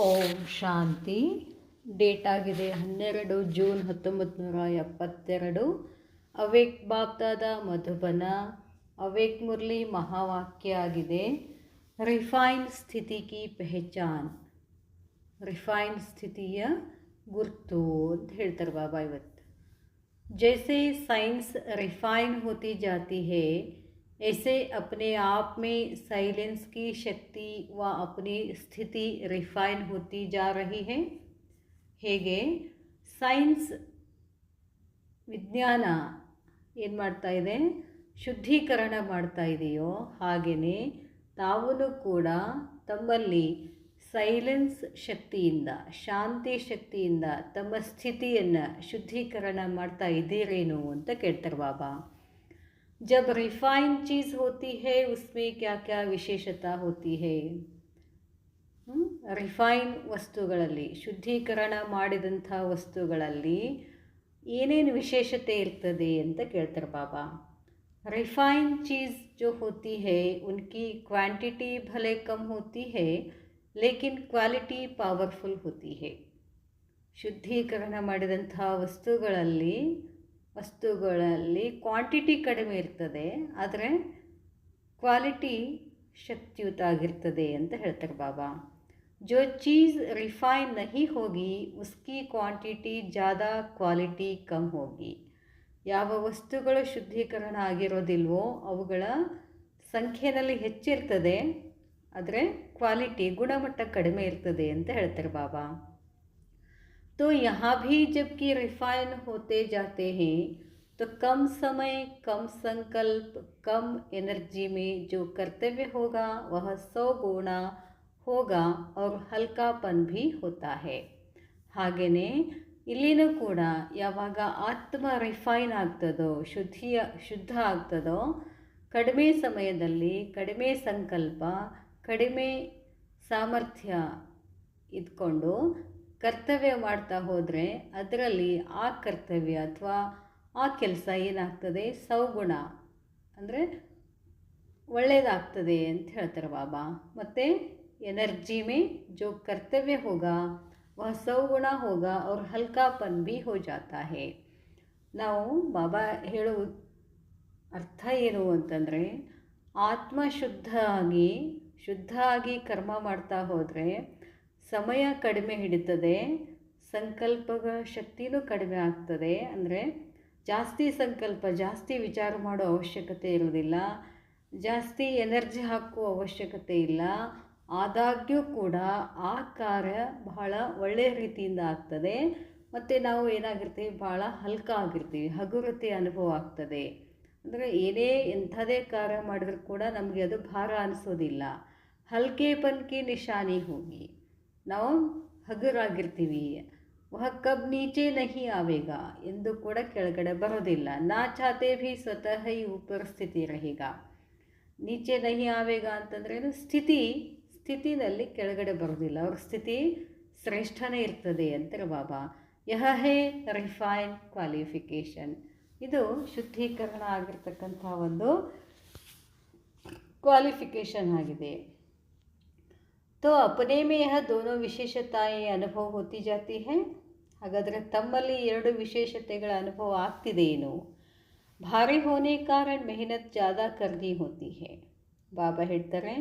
ಓಂ ಶಾಂತಿ. Date ಆಗಿದೆ 12 June 1972. Avyakt Bapdada Madhuban. Avyakt Murli ಮಹಾವಾಕ್ಯ ಆಗಿದೆ, ರಿಫೈನ್ ಸ್ಥಿತಿ ಕಿ ಪೆಹಚಾನ್. ರಿಫೈನ್ ಸ್ಥಿತಿಯ ಗುರ್ತು ಅಂತ ಹೇಳ್ತಾರೆ ಬಾಬಾ ಇವತ್ತು. जैसे साइंस रिफाइन होती जाती है, ऐसे अपने आप में साइलेंस की शक्ति व अपनी स्थिति रिफाइन होती जा रही है. ಹೇಗೆ ಸೈನ್ಸ್ ವಿಜ್ಞಾನ ಏನು ಮಾಡ್ತಾ ಇದೆ, ಶುದ್ಧೀಕರಣ ಮಾಡ್ತಾ ಇದೆಯೋ ಹಾಗೆಯೇ ತಾವೂ ಕೂಡ ತಮ್ಮಲ್ಲಿ ಸೈಲೆನ್ಸ್ ಶಕ್ತಿಯಿಂದ, ಶಾಂತಿ ಶಕ್ತಿಯಿಂದ ತಮ್ಮ ಸ್ಥಿತಿಯನ್ನು ಶುದ್ಧೀಕರಣ ಮಾಡ್ತಾ ಇದ್ದೀರೇನು ಅಂತ ಕೇಳ್ತಾರೆ ಬಾಬಾ. जब रिफाइन चीज़ होती है उसमें क्या क्या विशेषता होती है. ರಿಫೈನ್ ವಸ್ತುಗಳಲ್ಲಿ, ಶುದ್ಧೀಕರಣ ಮಾಡಿದಂಥ ವಸ್ತುಗಳಲ್ಲಿ ಏನೇನು ವಿಶೇಷತೆ ಇರ್ತದೆ ಅಂತ ಕೇಳ್ತಾರೆ ಬಾಬಾ. रिफाइन चीज़ जो होती है उनकी क्वांटिटी भले कम होती है लेकिन क्वालिटी पावरफुल होती है. ಶುದ್ಧೀಕರಣ ಮಾಡಿದಂಥ ವಸ್ತುಗಳಲ್ಲಿ ಕ್ವಾಂಟಿಟಿ ಕಡಿಮೆ ಇರ್ತದೆ, ಆದರೆ ಕ್ವಾಲಿಟಿ ಶಕ್ತಿಯುತ ಆಗಿರ್ತದೆ ಅಂತ ಹೇಳ್ತಾರೆ ಬಾಬಾ. जो चीज़ रिफाइन नहीं होगी उसकी क्वांटिटी ज़्यादा क्वालिटी कम होगी. ಯಾವ ವಸ್ತುಗಳು ಶುದ್ಧೀಕರಣ ಆಗಿರೋದಿಲ್ವೋ ಅವುಗಳ ಸಂಖ್ಯೆಯಲ್ಲಿ ಹೆಚ್ಚಿರ್ತದೆ, ಆದರೆ ಕ್ವಾಲಿಟಿ ಗುಣಮಟ್ಟ ಕಡಿಮೆ ಇರ್ತದೆ ಅಂತ ಹೇಳ್ತಾರೆ ಬಾಬಾ. तो यहाँ भी जबकि रिफाइन होते जाते हैं तो कम समय, कम संकल्प, कम एनर्जी में जो कर्तव्य होगा वह 100 गुना होगा और हल्कापन भी होता है. ಹಾಗೆಯೇ ಇಲ್ಲಿನೂ ಕೂಡ ಯಾವಾಗ ಆತ್ಮ ರಿಫೈನ್ ಆಗ್ತದೋ, ಶುದ್ಧ ಆಗ್ತದೋ, ಕಡಿಮೆ ಸಮಯದಲ್ಲಿ ಕಡಿಮೆ ಸಂಕಲ್ಪ, ಕಡಿಮೆ ಸಾಮರ್ಥ್ಯ ಇದ್ಕೊಂಡು ಕರ್ತವ್ಯ ಮಾಡ್ತಾ ಹೋದರೆ ಅದರಲ್ಲಿ ಆ ಕರ್ತವ್ಯ ಅಥವಾ ಆ ಕೆಲಸ ಏನಾಗ್ತದೆ, ಸೌಗುಣ ಅಂದರೆ ಒಳ್ಳೆಯದಾಗ್ತದೆ ಅಂತ ಹೇಳ್ತಾರೆ ಬಾಬಾ. ಮತ್ತು एनर्जी में जो कर्तव्य होगा वह 100 गुना होगा और हल्कापन भी हो जाता है. ನಾವು ಬಾಬಾ ಹೇಳೋ ಅರ್ಥ ಏನು ಅಂತಂದರೆ, ಆತ್ಮ ಶುದ್ಧ ಆಗಿ ಕರ್ಮ ಮಾಡ್ತಾ ಹೋದರೆ ಸಮಯ ಕಡಿಮೆ ಹಿಡಿತದೆ, ಸಂಕಲ್ಪಗಳ ಶಕ್ತಿನೂ ಕಡಿಮೆ ಆಗ್ತದೆ. ಅಂದರೆ ಜಾಸ್ತಿ ಸಂಕಲ್ಪ, ಜಾಸ್ತಿ ವಿಚಾರ ಮಾಡೋ ಅವಶ್ಯಕತೆ ಇರೋದಿಲ್ಲ, ಜಾಸ್ತಿ ಎನರ್ಜಿ ಹಾಕುವ ಅವಶ್ಯಕತೆ ಇಲ್ಲ. ಆದಾಗ್ಯೂ ಕೂಡ ಆ ಕಾರ್ಯ ಬಹಳ ಒಳ್ಳೆಯ ರೀತಿಯಿಂದ ಆಗ್ತದೆ. ಮತ್ತು ನಾವು ಏನಾಗಿರ್ತೀವಿ, ಭಾಳ ಹಲ್ಕ ಆಗಿರ್ತೀವಿ, ಹಗುರತೆ ಅನುಭವ ಆಗ್ತದೆ. ಅಂದರೆ ಎಂಥದೇ ಕಾರ್ಯ ಮಾಡಿದ್ರೂ ಕೂಡ ನಮಗೆ ಅದು ಭಾರ ಅನಿಸೋದಿಲ್ಲ. ಹಲ್ಕೆಪನ್ ಕಿ ನಿಶಾನಿ ಹೋಗಿ ನಾವು ಹಗುರಾಗಿರ್ತೀವಿ. ವಹ ಕಬ್ ನೀಚೆ ನಹಿ ಆವೇಗ ಎಂದು ಕೂಡ ಕೆಳಗಡೆ ಬರೋದಿಲ್ಲ. ನಾ ಚಾತೆ ಭಿ ಸ್ವತಃ ಈ ಉಪಸ್ಥಿತಿ ರಹೀಗ. ನೀಚೆ ನಹಿ ಆವೇಗ ಅಂತಂದ್ರೇನು, ಸ್ಥಿತಿನಲ್ಲಿ ಕೆಳಗಡೆ ಬರೋದಿಲ್ಲ, ಅವ್ರ ಸ್ಥಿತಿ ಶ್ರೇಷ್ಠನೇ ಇರ್ತದೆ ಅಂತಾರೆ ಬಾಬಾ. ಯಹ ಹೇ ರಿಫೈನ್ ಕ್ವಾಲಿಫಿಕೇಷನ್. ಇದು ಶುದ್ಧೀಕರಣ ಆಗಿರ್ತಕ್ಕಂಥ ಒಂದು ಕ್ವಾಲಿಫಿಕೇಷನ್ ಆಗಿದೆ. तो अपने में यह दोनों विशेषताएं अनुभव होती जाती है. ಹಾಗಾದರೆ ತಮ್ಮಲ್ಲಿ ಎರಡು ವಿಶೇಷತೆಗಳ ಅನುಭವ ಆಗ್ತಿದೆಯೇನು. ಭಾರಿ ಹೋನೆ ಕಾರಣ ಮೆಹನತ್ ज़्यादा करनी होती है. ಬಾಬಾ ಹೇಳ್ತಾರೆ,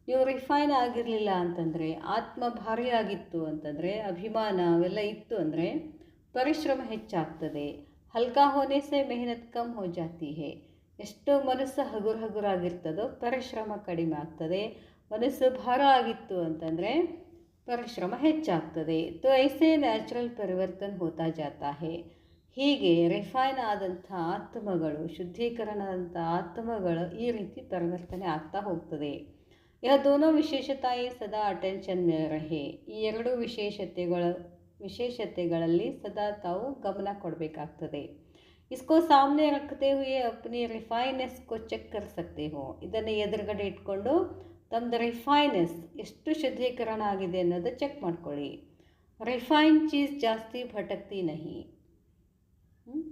ನೀವು ರಿಫೈನ್ ಆಗಿರಲಿಲ್ಲ ಅಂತಂದರೆ, ಆತ್ಮ ಭಾರಿ ಆಗಿತ್ತು ಅಂತಂದರೆ, ಅಭಿಮಾನ ಅವೆಲ್ಲ ಇತ್ತು ಅಂದರೆ ಪರಿಶ್ರಮ ಹೆಚ್ಚಾಗ್ತದೆ. ಹಲ್ಕಾ ಹೋನೆ ಸೆ ಮೆಹನತ್ ಕಮ್ ಹೋ ಜಾತಿ ಹೇ. ಎಷ್ಟು ಮನಸ್ಸು ಹಗುರಾಗಿರ್ತದೋ ಪರಿಶ್ರಮ ಕಡಿಮೆ ಆಗ್ತದೆ. ಮನಸ್ಸು ಭಾರ ಆಗಿತ್ತು ಅಂತಂದರೆ ಪರಿಶ್ರಮ ಹೆಚ್ಚಾಗ್ತದೆ. ತೋ ಐಸೆ ನ್ಯಾಚುರಲ್ ಪರಿವರ್ತನ ಹೋತಾ ಜಾತಾ ಹೇ. ಹೀಗೆ ರಿಫೈನ್ ಆದಂಥ ಆತ್ಮಗಳು, ಶುದ್ಧೀಕರಣದಂಥ ಆತ್ಮಗಳು ಈ ರೀತಿ ಪರಿವರ್ತನೆ ಆಗ್ತಾ ಹೋಗ್ತದೆ. यह दोनों विशेषताएं सदा अटेंशन में रहे. ಈ ಎರಡು ವಿಶೇಷತೆಗಳಲ್ಲಿ ಸದಾ ತಾವು ಗಮನ ಕೊಡಬೇಕಾಗ್ತದೆ. इसको सामने रखते हुए अपनी रिफाइनेस को ಚೆಕ್ कर सकते हो. ಇದನ್ನು ಎದುರುಗಡೆ ಇಟ್ಕೊಂಡು ತಮ್ಮದು ರಿಫೈನೆಸ್ ಎಷ್ಟು ಶುದ್ಧೀಕರಣ ಆಗಿದೆ ಅನ್ನೋದು ಚೆಕ್ ಮಾಡ್ಕೊಳ್ಳಿ. ರಿಫೈನ್ ಚೀಸ್ ಜಾಸ್ತಿ ಭಟಕ್ತಿ ನಹಿ.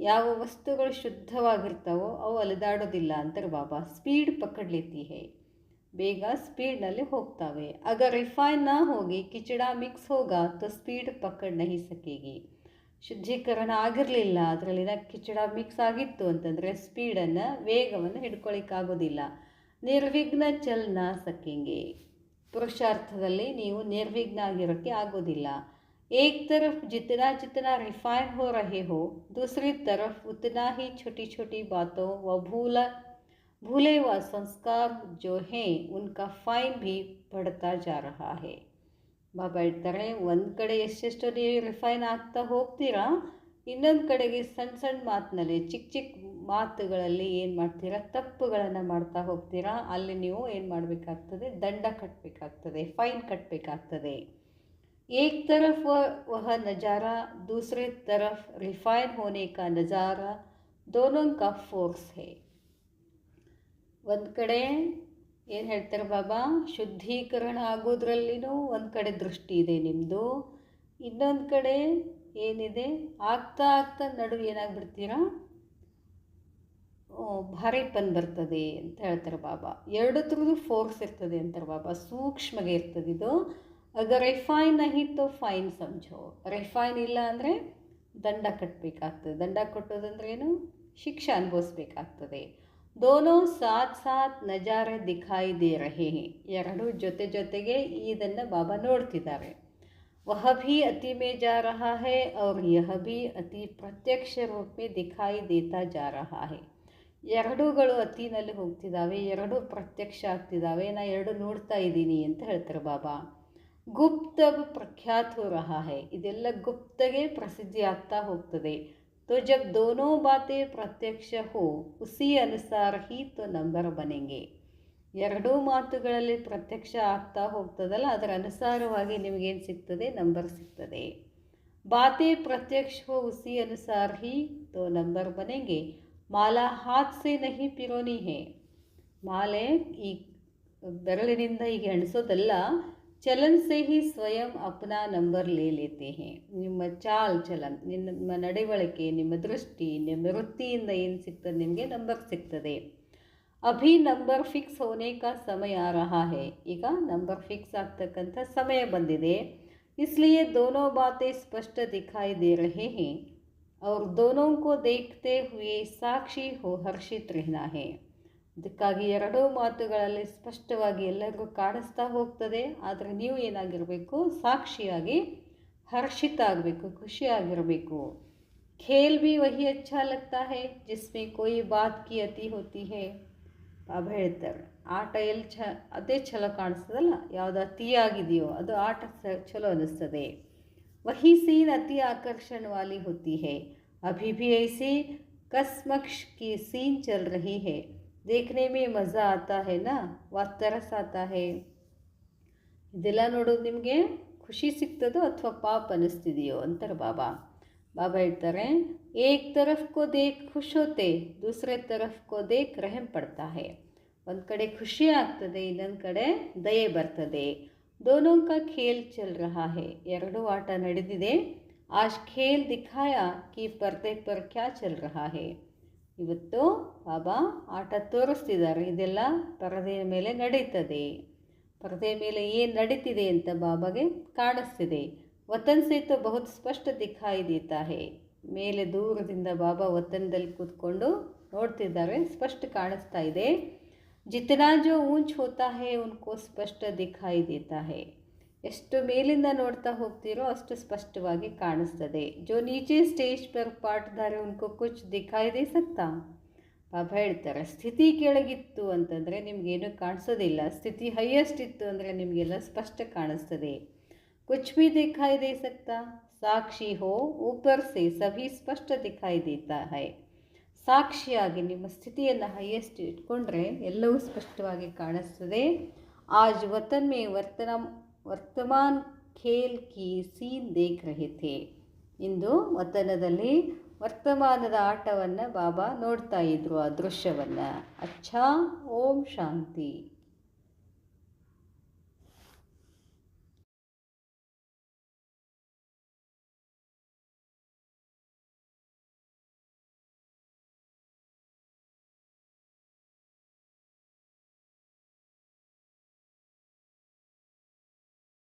ಯಾವ ವಸ್ತುಗಳು ಶುದ್ಧವಾಗಿರ್ತಾವೋ ಅವು ಅಲೆದಾಡೋದಿಲ್ಲ ಅಂತಾರೆ ಬಾಬಾ. ಸ್ಪೀಡ್ ಪಕಡ್ ಲೇತಿ ಹೇ. ಬೇಗ ಸ್ಪೀಡ್ನಲ್ಲಿ ಹೋಗ್ತವೆ. ಅಗರ್ ರಿಫೈನ್ ನಾ ಹೋಗಿ ಕಿಚಡ ಮಿಕ್ಸ್ ಹೋಗಾ ತೋ ಸ್ಪೀಡ್ ಪಕಡ್ ನಹಿ ಸಕೇಗಿ. ಶುದ್ಧೀಕರಣ ಆಗಿರಲಿಲ್ಲ, ಅದರಲ್ಲಿನ ಕಿಚಡ ಮಿಕ್ಸ್ ಆಗಿತ್ತು ಅಂತಂದರೆ ಸ್ಪೀಡನ್ನು, ವೇಗವನ್ನು ಹಿಡ್ಕೊಳ್ಳಿಕ್ಕಾಗೋದಿಲ್ಲ. ನಿರ್ವಿಘ್ನ ಚಲನ ಸಕೆಂಗೆ. ಪುರುಷಾರ್ಥದಲ್ಲಿ ನೀವು ನಿರ್ವಿಘ್ನ ಆಗಿರೋಕ್ಕೆ ಆಗೋದಿಲ್ಲ. एक तरफ जितना जितना रिफाइन हो रहे हो, दूसरी तरफ उतना ही छोटी छोटी बातों व भूले हुआ संस्कार जो हैं उनका फाइन भी बढ़ता जा रहा है. ಬಾಬಾ ಹೇಳ್ತಾರೆ, ಒಂದು ಕಡೆ ಎಷ್ಟೆಷ್ಟು ನೀವು ರಿಫೈನ್ ಆಗ್ತಾ ಹೋಗ್ತೀರಾ, ಇನ್ನೊಂದು ಕಡೆಗೆ ಸಣ್ಣ ಸಣ್ಣ ಮಾತಿನಲ್ಲಿ, ಚಿಕ್ಕ ಚಿಕ್ಕ ಮಾತುಗಳಲ್ಲಿ ಏನು ಮಾಡ್ತೀರಾ, ತಪ್ಪುಗಳನ್ನು ಮಾಡ್ತಾ ಹೋಗ್ತೀರಾ. ಅಲ್ಲಿ ನೀವು ಏನು ಮಾಡಬೇಕಾಗ್ತದೆ, ದಂಡ ಕಟ್ಟಬೇಕಾಗ್ತದೆ, ಫೈನ್ ಕಟ್ಟಬೇಕಾಗ್ತದೆ. एक तरफ वह नज़ारा, दूसरे तरफ रिफाइन होने का नज़ारा, दोनों का फोर्स है. ಒಂದು ಕಡೆ ಏನು ಹೇಳ್ತಾರೆ ಬಾಬಾ, ಶುದ್ಧೀಕರಣ ಆಗೋದ್ರಲ್ಲಿನೂ ಒಂದು ಕಡೆ ದೃಷ್ಟಿ ಇದೆ ನಿಮ್ಮದು, ಇನ್ನೊಂದು ಕಡೆ ಏನಿದೆ, ಆಗ್ತಾ ಆಗ್ತಾ ನಡುವೆ ಏನಾಗ್ಬಿಡ್ತೀರಾ, ಭಾರಿಪನ್ ಬರ್ತದೆ ಅಂತ ಹೇಳ್ತಾರೆ ಬಾಬಾ. ಎರಡು ಥರದ್ದು ಫೋರ್ಸ್ ಇರ್ತದೆ ಅಂತಾರೆ ಬಾಬಾ, ಸೂಕ್ಷ್ಮಗೆ ಇರ್ತದೆ ಇದು. ಅಗರ್ ರಿಫೈನ್ ನಹಿ ತೋ ಫೈನ್ ಸಮझो. ರಿಫೈನ್ ಇಲ್ಲ ಅಂದರೆ ದಂಡ ಕಟ್ಟಬೇಕಾಗ್ತದೆ. ದಂಡ ಕಟ್ಟೋದಂದ್ರೆ ಏನು, ಶಿಕ್ಷೆ ಅನುಭವಿಸ್ಬೇಕಾಗ್ತದೆ. ದೋನೋ ಸಾಥ್ ಸಾಥ್ ನಜಾರೆ ದಿಖಾಯಿ ದೇ ರಹೆ ಹೇ. ಎರಡು ಜೊತೆ ಜೊತೆಗೆ ಇದನ್ನು ಬಾಬಾ ನೋಡ್ತಿದ್ದಾರೆ. ವಹ ಭಿ ಅತಿ ಮೇ ಜಾ ರಹಾ ಹೈ ಔರ್ ಯಹ ಭಿ ಅತಿ ಪ್ರತ್ಯಕ್ಷ ರೂಪ ಮೇ ದಿಖಾಯಿ ದೇತಾ ಜಾ ರಹಾ ಹೈ. ಎರಡೂಗಳು ಅತಿನಲ್ಲಿ ಹೋಗ್ತಿದ್ದಾವೆ, ಎರಡೂ ಪ್ರತ್ಯಕ್ಷ ಆಗ್ತಿದ್ದಾವೆ, ನಾ ಎರಡು ನೋಡ್ತಾ ಇದ್ದೀನಿ ಅಂತ ಹೇಳ್ತಾರೆ ಬಾಬಾ. ಗುಪ್ತ ಪ್ರಖ್ಯಾತ್ ಹೋ ರಹಾ ಹೈ. ಇದೆಲ್ಲ ಗುಪ್ತಗೆ ಪ್ರಸಿದ್ಧಿ ಆಗ್ತಾ ಹೋಗ್ತದೆ. तो जब दोनों बातें प्रत्यक्ष हो उसी अनुसार ही तो ನಂಬರ್ ಬನೆಂಗೆ. ಎರಡೂ ಮಾತುಗಳಲ್ಲಿ ಪ್ರತ್ಯಕ್ಷ ಆಗ್ತಾ ಹೋಗ್ತದಲ್ಲ, ಅದರ ಅನುಸಾರವಾಗಿ ನಿಮಗೇನು ಸಿಗ್ತದೆ, ನಂಬರ್ ಸಿಗ್ತದೆ. ಬಾತೆ ಪ್ರತ್ಯಕ್ಷ ಹೋ ಉಸಿ ಅನುಸಾರ ಹಿ ತೋ ನಂಬರ್ ಬನೆಂಗೆ. ಮಾಲಾ ಹಾತ್ ಸೆ ನಹಿ ಪಿರೋನಿ ಹೇ. ಮಾಲೆ ಈ ಬೆರಳಿನಿಂದ ಈಗ ಎಣಿಸೋದಲ್ಲ, ಚಲನ್ ಸೆ ಹಿ ಸ್ವಯಂ ಅಪ್ನಾ ನಂಬರ್ ಲೇ ಲೇತೆ ಹೇ. ನಿಮ್ಮ ಚಾಲ್ ಚಲನ್, ನಿಮ್ಮ ನಡವಳಿಕೆ, ನಿಮ್ಮ ದೃಷ್ಟಿ, ನಿಮ್ಮ ವೃತ್ತಿಯಿಂದ ಏನು ಸಿಗ್ತದೆ, ನಿಮಗೆ ನಂಬರ್ ಸಿಗ್ತದೆ. ಅಭಿ ನಂಬರ್ ಫಿಕ್ಸ್ ಹೋನೆ ಕಾ ಸಮಯ ಆ ರಹಾ ಹೇ. ಈಗ ನಂಬರ್ ಫಿಕ್ಸ್ ಆಗ್ತಕ್ಕಂಥ ಸಮಯ ಬಂದಿದೆ. इसलिए दोनों बातें स्पष्ट दिखाई दे रहे हैं और दोनों को देखते हुए साक्षी हो हर्षित रहना है. ಅದಕ್ಕಾಗಿ ಎರಡೂ ಮಾತುಗಳಲ್ಲಿ ಸ್ಪಷ್ಟವಾಗಿ ಎಲ್ಲರಿಗೂ ಕಾಣಿಸ್ತಾ ಹೋಗ್ತದೆ. ಆದರೆ ನೀವು ಏನಾಗಿರಬೇಕು, ಸಾಕ್ಷಿಯಾಗಿ ಹರ್ಷಿತ ಆಗಬೇಕು, ಖುಷಿಯಾಗಿರಬೇಕು. ಖೇಲ್ ಭಿ ವಹಿ ಅಚ್ಚಾ ಲಗ್ತಾ ಹೈ ಜಿಸ್ಮೆ ಕೋಯಿ ಬಾತ್ ಕಿ ಅತಿ ಹೋತಿ ಹೈ. ಬಾಬಾ ಹೇಳ್ತಾರೆ, ಆಟ ಎಲ್ಲಿ ಅದೇ ಚಲೋ ಕಾಣಿಸ್ತದಲ್ಲ, ಯಾವುದು ಅತಿಯಾಗಿದೆಯೋ ಅದು ಆಟ ಚಲೋ ಅನ್ನಿಸ್ತದೆ. ವಹಿ ಸೀನ್ ಅತಿ ಆಕರ್ಷಣ ವಾಲಿ ಹೋತಿ ಹೈ. ಅಭಿ ಭಿ ಐಸಿ ಕಸ್ಮಕ್ಷ ಕಿ ಸೀನ್ ಚಲ್ ರಹಿ ಹೈ. देखने में मज़ा आता है ना, ವ तरस आता है. ಇದೆಲ್ಲ ನೋಡೋದು ನಿಮಗೆ ಖುಷಿ ಸಿಗ್ತದೋ ಅಥವಾ ಪಾಪ ಅನ್ನಿಸ್ತಿದೆಯೋ ಅಂತಾರೆ ಬಾಬಾ. ಬಾಬಾ ಹೇಳ್ತಾರೆ, ಏಕ್ ತರಫ್ ಕೋ ದೇಖ್ ಖುಷ್ ಹೋತೆ, ದೂಸರೆ ತರಫ್ ಕೋ ದೇಖ್ ರಹಮ್ ಪಡ್ತಾ ಹೈ. ಒಂದು ಕಡೆ ಖುಷಿ ಆಗ್ತದೆ, ಇನ್ನೊಂದು ಕಡೆ ದಯೆ ಬರ್ತದೆ. ದೋನೋ ಕಾ ಖೇಲ್ ಚಲ್ ರಹಾ ಹೈ. ಎರಡೂ ಆಟ ನಡೆದಿದೆ. ಆಜ್ ಖೇಲ್ ದಿಖಾಯಾ ಕಿ ಪರ್ದೆ ಪರ್ ಕ್ಯಾ ಚಲ್ ರಹಾ ಹೈ. ಇವತ್ತು ಬಾಬಾ ಆಟ ತೋರಿಸ್ತಿದ್ದಾರೆ, ಇದೆಲ್ಲ ಪರದೆಯ ಮೇಲೆ ನಡೀತದೆ. ಪರದೆಯ ಮೇಲೆ ಏನು ನಡೀತಿದೆ ಅಂತ ಬಾಬಾಗೆ ಕಾಣಿಸ್ತಿದೆ. ವತನ್ ಸೇ ತೋ ಬಹುತ್ ಸ್ಪಷ್ಟ ದಿಖಾಯಿ ದೇತಾ ಹೈ. ಮೇಲೆ ದೂರದಿಂದ ಬಾಬಾ ವತನದಲ್ಲಿ ಕೂತ್ಕೊಂಡು ನೋಡ್ತಿದ್ದಾರೆ, ಸ್ಪಷ್ಟ ಕಾಣಿಸ್ತಾ ಇದೆ. ಜಿತನಾ ಜೋ ಊಂಚ್ ಹೋತಾ ಹೈ ಉನ್ಕೋ ಸ್ಪಷ್ಟ ದಿಖಾಯಿ ದೇತಾ ಹೈ. ಎಷ್ಟು ಮೇಲಿಂದ ನೋಡ್ತಾ ಹೋಗ್ತೀರೋ ಅಷ್ಟು ಸ್ಪಷ್ಟವಾಗಿ ಕಾಣಿಸ್ತದೆ. ಜೋ ನೀಚೆ ಸ್ಟೇಜ್ ಪರ್ ಪಾಠದಾರೆ ಉನ್ಕೋ ಕುಚ್ ದಿಖಾಯಿ ದೇ ಸಕ್ತಾ. ಬಾಬಾ ಹೇಳ್ತಾರೆ, ಸ್ಥಿತಿ ಕೆಳಗಿತ್ತು ಅಂತಂದರೆ ನಿಮಗೇನು ಕಾಣಿಸೋದಿಲ್ಲ, ಸ್ಥಿತಿ ಹೈಯೆಸ್ಟ್ ಇತ್ತು ಅಂದರೆ ನಿಮಗೆಲ್ಲ ಸ್ಪಷ್ಟ ಕಾಣಿಸ್ತದೆ. ಕುಚ್ ಭಿ ದಿಖಾಯಿ ದೇ ಸಕ್ತಾ. ಸಾಕ್ಷಿ ಹೋ ಊಪರ್ ಸೆ ಸಭಿ ಸ್ಪಷ್ಟ ದಿಖಾಯಿ ದೇತಾ ಹೈ. ಸಾಕ್ಷಿಯಾಗಿ ನಿಮ್ಮ ಸ್ಥಿತಿಯನ್ನು ಹೈಯೆಸ್ಟ್ ಇಟ್ಕೊಂಡ್ರೆ ಎಲ್ಲವೂ ಸ್ಪಷ್ಟವಾಗಿ ಕಾಣಿಸ್ತದೆ. ಆಜ್ ವತನ್ ಮೇ ವರ್ತಮಾನ್ ಖೇಲ್ ಕಿ ಸೀನ್ ದೇಖ್ ರಹೆ ಥೇ. ಇಂದು ವತನದಲ್ಲಿ ವರ್ತಮಾನದ ಆಟವನ್ನು ಬಾಬಾ ನೋಡ್ತಾ ಇದ್ರು, ಆ ದೃಶ್ಯವನ್ನು. ಅಚ್ಛಾ, ಓಂ ಶಾಂತಿ.